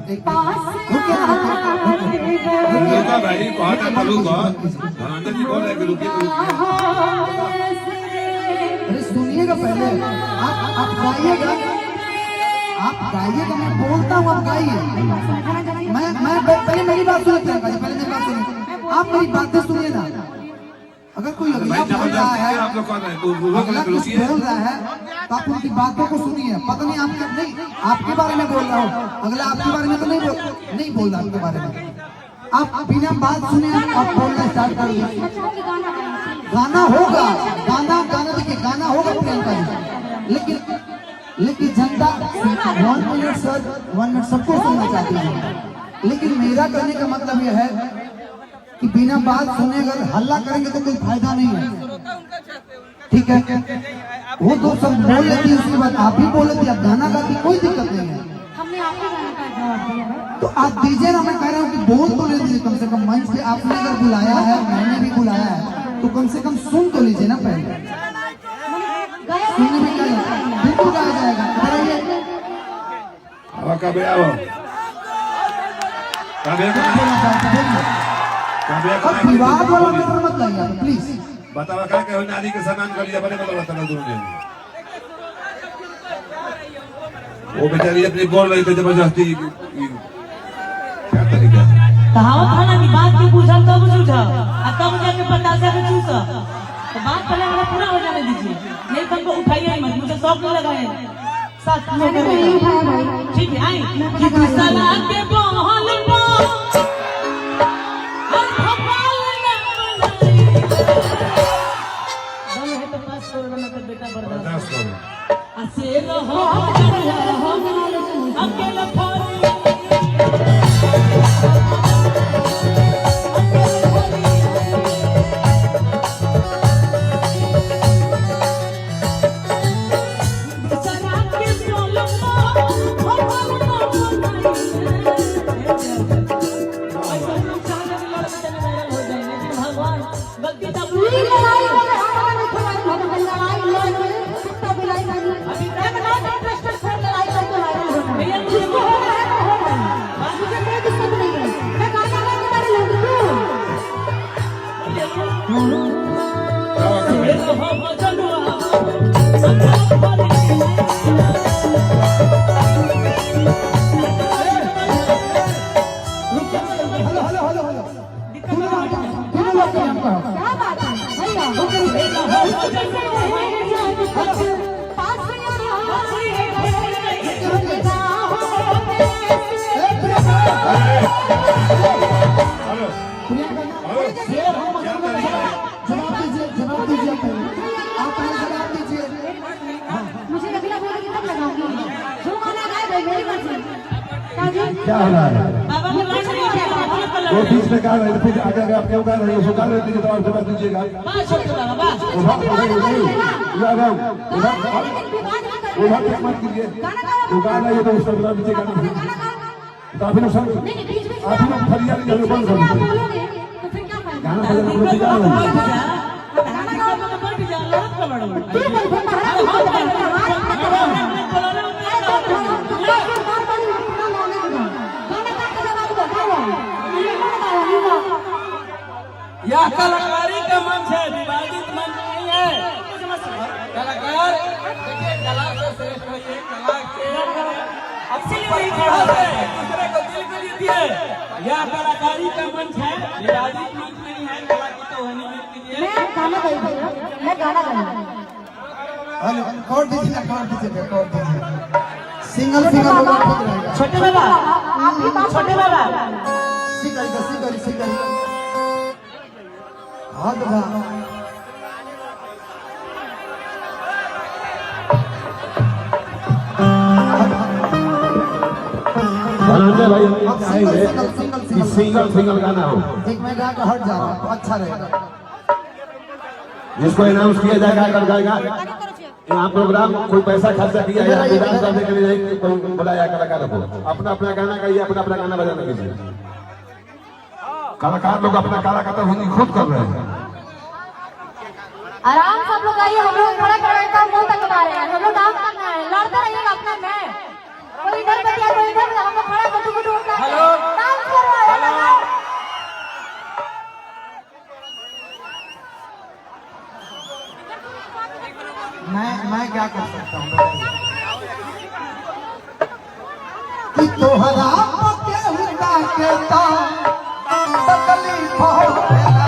भाई बहुत है अरे सुनिएगा पहले, आप गाइएगा, आप गाइएगा, मैं बोलता हूँ आप गाइए। मैं पहले मेरी बात सुनिए, पहले मेरी बात सुनिए, आप मेरी बातें सुनिए ना। अगर कोई अगला बोल रहा है, अगला कुछ बोल रहा है तो आप उनकी बातों को सुनिए। पता नहीं आपके नहीं आपके बारे में बोल रहा हूँ, अगला आपके बारे में तो नहीं बोल रहा आपके बारे में। आप बिना बात सुने आप बोलना स्टार्ट कर दिए। गाना होगा, गाना देखिए, गाना होगा प्रियंका जी, लेकिन जनता 1 मिनट सर 1 मिनट सबको सुनना चाहती है। लेकिन मेरा कहने का मतलब यह है कि बिना बात सुने अगर हल्ला करेंगे तो कोई फायदा नहीं है, ठीक है। वो तो सब बोल लेती है, उसके बाद आप भी बोल लेती, आप गाना गाती, कोई दिक्कत नहीं है। हमने आपके गाने का जवाब दिया है तो आप दीजिए ना, मैं कह रहा हूँ कि बोल तो ले दीजिए कम से कम। मंच पे आपने अगर बुलाया है, मैंने भी बुलाया है, तो कम से कम सुन तो लीजिए ना पहले। सुनने में क्या लगता है, बिल्कुल गाया जाएगा। विवाद वाला मैटर मत लाइए प्लीज। बतावा क्या कहो, नारी के सम्मान कर लिया, बड़े बता दोनों। वो बेचारी अपनी बोल रही थी जबरदस्ती, क्या तरीका है? कहावत है ना कि बात की पूछा तब सूझा, और तब जाके बतासा के चूसा। तो बात पहले हमें पूरा हो जाने दीजिए, नहीं तो हमको उठाइए मत, मुझे शौक नहीं लगाए। साथ में ठीक है, आई कि सलाह के बहल पा हम भोपाल न बनाई। दम है तो पास करो ना, तो बेटा बर्दाश्त करो। असे रहो अकेला क्या हो रहा है? वो बीच में गा रहे थे, फिर आगे आप क्यों गा रहे हो? गा रहे थे तो आप जवाब दीजिएगा। मत कीजिए, वो गा रहे हो तो उसका जवाब दीजिएगा। तो आप लोग फरियाद बंद कर दीजिए, गाना यह कलाकारी का मंच है, विवादित मंच नहीं है। कलाकार देखिए, कला से श्रेष्ठ है, कला के दूसरे को दिल को जीतिए। यह कलाकारी का मंच है, विवादित मंच नहीं है। कला की तो होनी कीजिए। मैं गाना गाऊंगा, मैं गाना गाऊंगा। कॉर्ड दीजिए, कॉर्ड दीजिए, कॉर्ड दीजिए। सिंगल होगा ठीक रहेगा। छोटे बाबा, छोटे बाबा सिंगल हाँ तो भाई सिंगल गाना हो, एक मैं गा के हट जा रहा हूँ तो अच्छा रहेगा। जिसको अनाउंस किया जाएगा कर जाएगा। यहाँ प्रोग्राम कोई पैसा खर्चा किया है, डांस करने के लिए बुलाया कलाकार को, अपना अपना गाना गाइए, अपना अपना गाना बजाना कीजिए। कलाकार लोग अपना कलाकार होनी खुद कर रहे हैं। आराम से आप लोग आइए, हम लोग खड़ा खड़ा काम बहुत तक बता रहे हैं, हम लोग डांस करना है, लड़ते रहिएगा अपना में। कोई इधर बैठिए, कोई इधर, हम लोग खड़ा कटू कटू हेलो डांस करवाया ना। मैं क्या कर सकता हूँ कि तोहरा के हुदा के ता तकलीफ होवेला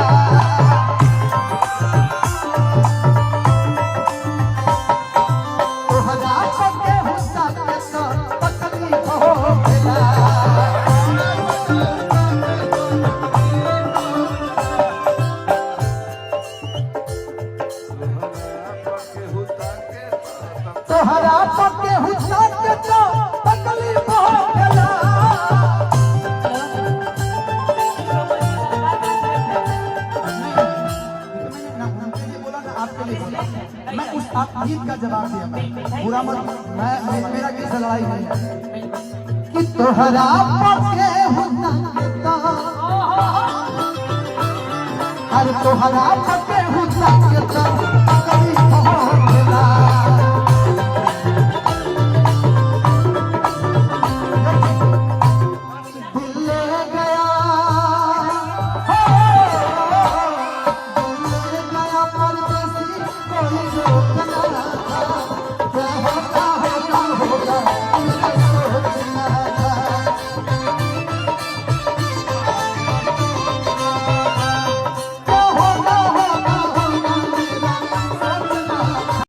तोहरा के हुदा के ता तकलीफ होवेला तोहरा पके हुस्सा के तो तकलीफ होवेला आपके लिए बोला मैं उस आप गीत का जवाब दिया पूरा मत मैं मेरा किसी से लड़ाई नहीं है कि तोहरा पके हुस्सा के तो अरे तोहरा पके हुस्सा के तो